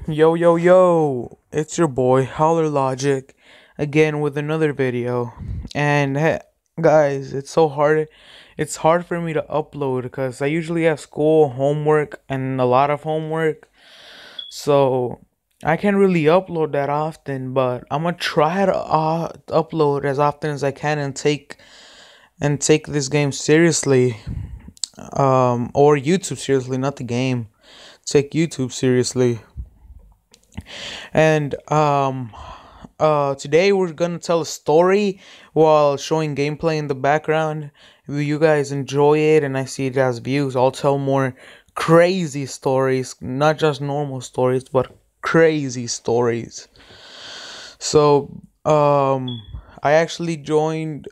Yo, yo, yo, it's your boy, Howler Logic, again with another video. And guys, it's hard for me to upload because I usually have school, homework, and a lot of homework. So I can't really upload that often, but I'm gonna try to upload as often as I can and take this game seriously. Or YouTube seriously, not the game. Take YouTube seriously. And today we're gonna tell a story while showing gameplay in the background. If you guys enjoy it and I see it as views, I'll tell more crazy stories, not just normal stories, but crazy stories. So I actually joined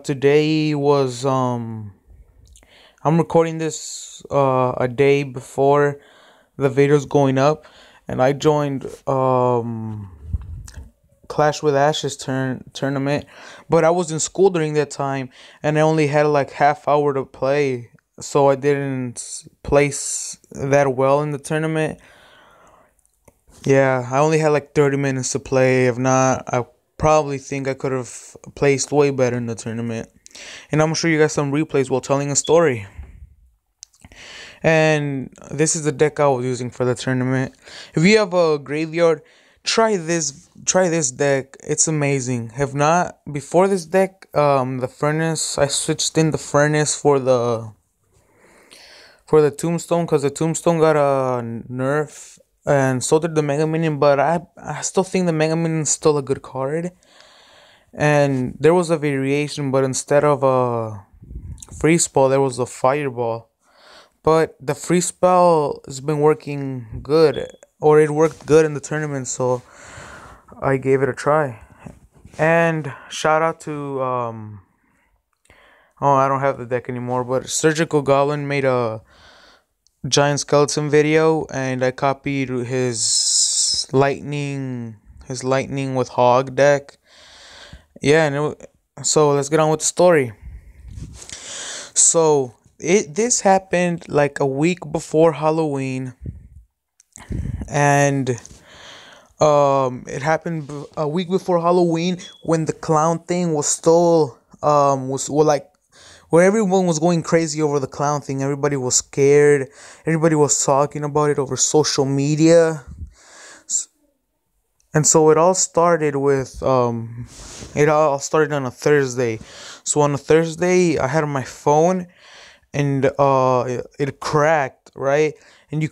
today was I'm recording this a day before the video's going up, and I joined Clash with Ashes tournament, but I was in school during that time, and I only had like half hour to play, so I didn't place that well in the tournament. Yeah, I only had like 30 minutes to play. If not, I probably think I could have placed way better in the tournament. And I'm gonna show you guys some replays while telling a story. And this is the deck I was using for the tournament. If you have a graveyard, try this deck. It's amazing. If not, before this deck, the furnace, I switched in the furnace for the tombstone, because the tombstone got a nerf, and so did the Mega Minion, but I still think the Mega Minion is still a good card. And there was a variation, but instead of a freeze ball, there was a fireball. But the free spell has been working good, or it worked good in the tournament, so I gave it a try. And shout out to I don't have the deck anymore, but Surgical Goblin made a giant skeleton video, and I copied his lightning with hog deck. Yeah, so let's get on with the story. So this happened like a week before Halloween, and it happened a week before Halloween when the clown thing was still was well, like, where everyone was going crazy over the clown thing. Everybody was scared. Everybody was talking about it over social media. And so it all started on a Thursday. So on a Thursday, I had my phone, and it cracked, right? And I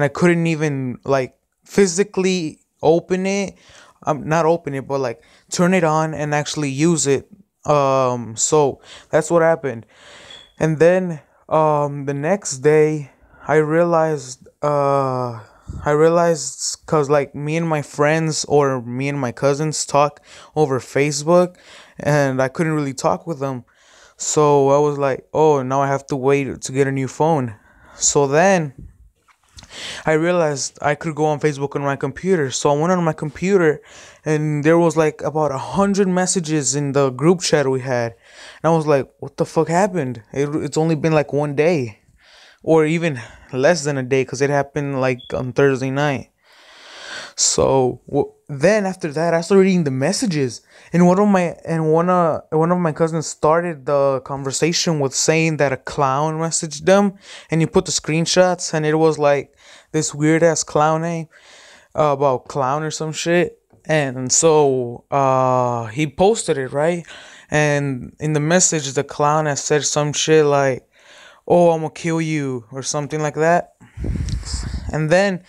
couldn't even like physically open it. Not open it, but like turn it on and actually use it. So that's what happened. And then the next day I realized because like me and my friends or me and my cousins talk over Facebook, and I couldn't really talk with them. So I was like, oh, now I have to wait to get a new phone. So then I realized I could go on Facebook on my computer. So I went on my computer, and there was like about 100 messages in the group chat we had. And I was like, what the fuck happened? It's only been like one day, or even less than a day, because it happened like on Thursday night. So then after that, I started reading the messages, and one of my cousins started the conversation with saying that a clown messaged them, and he put the screenshots, and it was like this weird ass clown name, about clown or some shit. And so he posted it, right? And in the message, the clown has said some shit like, "Oh, I'm gonna kill you," or something like that. And then,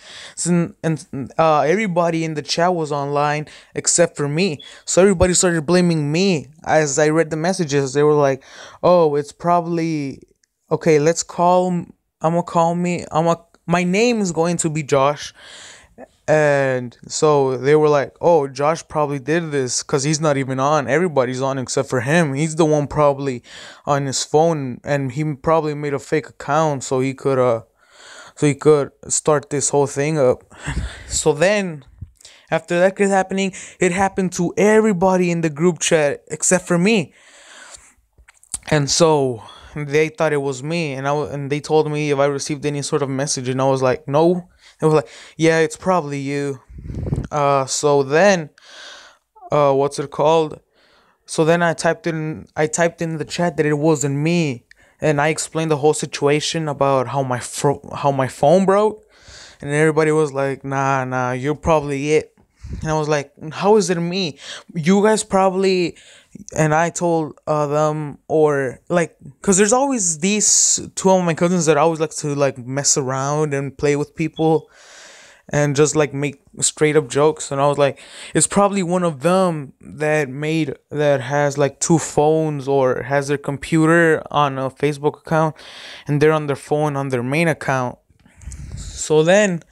everybody in the chat was online except for me. So everybody started blaming me as I read the messages. They were like, "Oh, it's probably okay. Let's call. I'm gonna call me. My name is going to be Josh." And so they were like, "Oh, Josh probably did this because he's not even on. Everybody's on except for him. He's the one probably on his phone, and he probably made a fake account so he could start this whole thing up." So then, after that kept happening, it happened to everybody in the group chat except for me. And so they thought it was me, and they told me if I received any sort of message, and I was like, no, It was like, yeah, it's probably you. So then, what's it called? So then I typed in the chat that it wasn't me, and I explained the whole situation about how my phone broke, and everybody was like, "Nah, nah, you're probably it." And I was like, "How is it me? You guys probably." And I told them, or like, cause there's always these two of my cousins that always like to like mess around and play with people and just like make straight up jokes. And I was like, it's probably one of them that has like two phones or has their computer on a Facebook account and they're on their phone on their main account. So then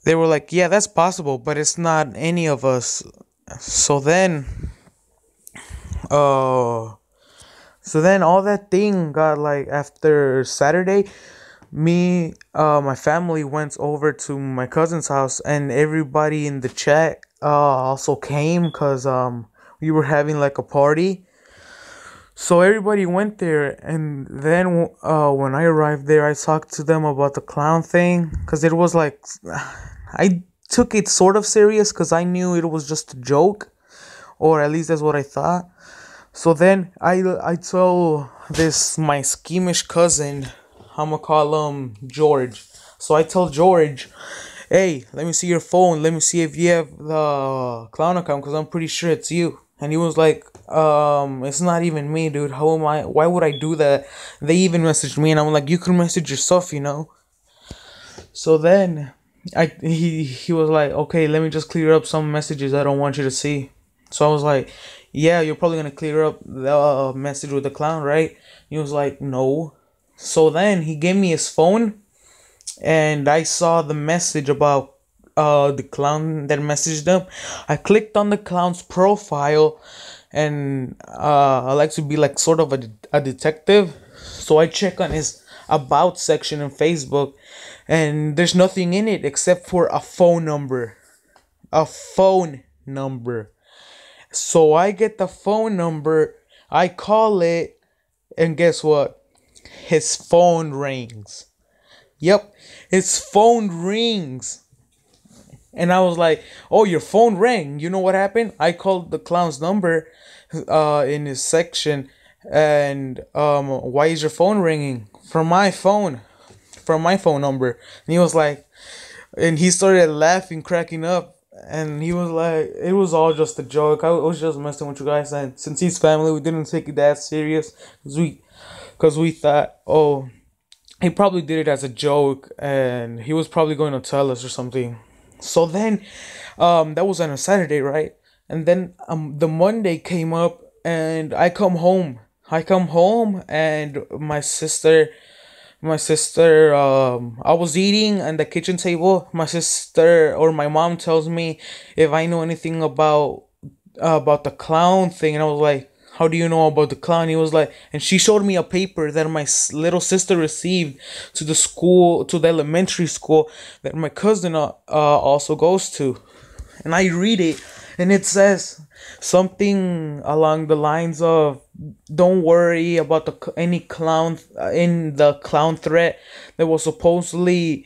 they were like, yeah, that's possible, but it's not any of us. So then, uh, so then all that thing got like after Saturday, my family went over to my cousin's house, and everybody in the chat also came because we were having like a party. So everybody went there, and then when I arrived there, I talked to them about the clown thing because it was like I took it sort of serious because I knew it was just a joke, or at least that's what I thought. So then I told this my schemish cousin, I'ma call him George. So I tell George, hey, let me see your phone. Let me see if you have the clown account, because I'm pretty sure it's you. And he was like, it's not even me, dude. How am I? Why would I do that? They even messaged me, and I'm like, you can message yourself, you know. So then, he was like, okay, let me just clear up some messages I don't want you to see. So I was like, yeah, you're probably gonna clear up the message with the clown, right? He was like, no. So then he gave me his phone, and I saw the message about the clown that messaged him. I clicked on the clown's profile, and I like to be like sort of a detective. So I check on his about section in Facebook, and there's nothing in it except for a phone number. A phone number. So I get the phone number, I call it, and guess what? His phone rings. Yep, his phone rings. And I was like, oh, your phone rang. You know what happened? I called the clown's number in his section, and why is your phone ringing? From my phone. From my phone number. And he was like, and he started laughing, cracking up. And he was like, it was all just a joke. I was just messing with you guys. And since he's family, we didn't take it that serious. Because we thought, oh, he probably did it as a joke. And he was probably going to tell us or something. So then, that was on a Saturday, right? And then the Monday came up, and I come home. And my sister, I was eating at the kitchen table. My sister or my mom tells me if I know anything about the clown thing, and I was like, how do you know about the clown? He was like, and she showed me a paper that my little sister received to the elementary school that my cousin also goes to. And I read it, and it says something along the lines of, don't worry about any clown in the clown threat that was supposedly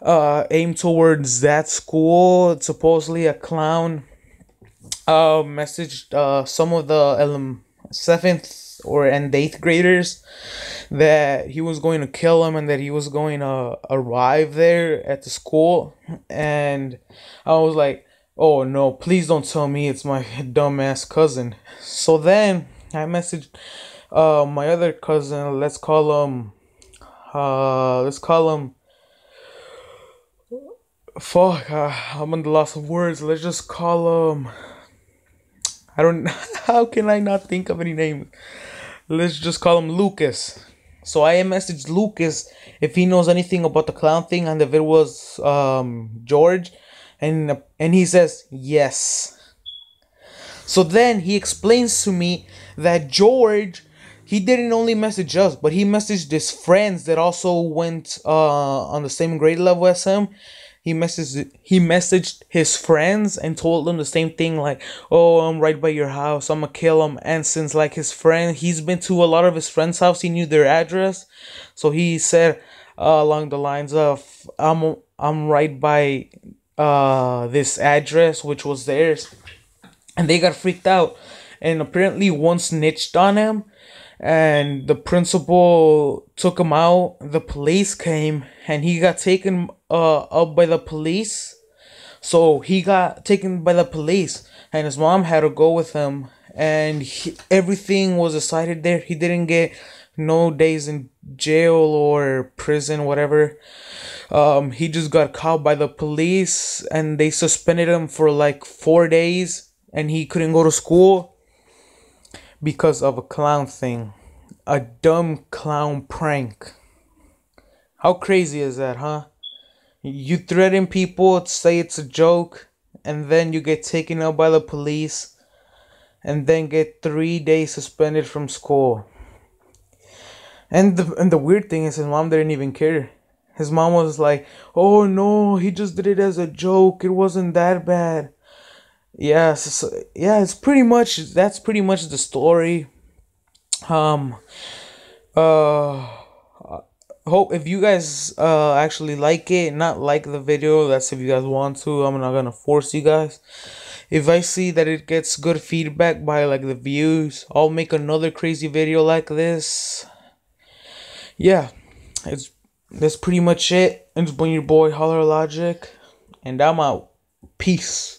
aimed towards that school. It's supposedly a clown messaged some of the 7th and 8th graders that he was going to kill them, and that he was going to arrive there at the school. And I was like, oh no, please don't tell me it's my dumbass cousin. So then I messaged my other cousin. Let's call him fuck, I'm on the loss of words. Let's just call him, I don't how can I not think of any name? Let's just call him Lucas. So I messaged Lucas if he knows anything about the clown thing, and if it was George, and he says yes. So then he explains to me that George, he didn't only message us, but he messaged his friends that also went on the same grade level as him. He messaged his friends and told them the same thing, like, oh, I'm right by your house, I'm gonna kill him. And since like his friend, he's been to a lot of his friends' house, he knew their address. So he said, along the lines of I'm right by this address which was theirs, and they got freaked out, and apparently one snitched on him, and the principal took him out. The police came and he got taken up by the police. So he got taken by the police, and his mom had to go with him, and everything was decided there. He didn't get no days in jail or prison, whatever. He just got caught by the police, and they suspended him for like 4 days, and he couldn't go to school because of a clown thing, a dumb clown prank. How crazy is that, huh? You threaten people, say it's a joke, and then you get taken out by the police, and then get 3 days suspended from school. And the weird thing is, his mom didn't even care. His mom was like, "Oh no, he just did it as a joke. It wasn't that bad." Yes, yeah, that's pretty much the story. Um, uh, hope if you guys actually like it, not like the video. That's if you guys want to. I'm not gonna force you guys. If I see that it gets good feedback by like the views, I'll make another crazy video like this. Yeah, it's that's pretty much it. It's been your boy Holler Logic, and I'm out. Peace.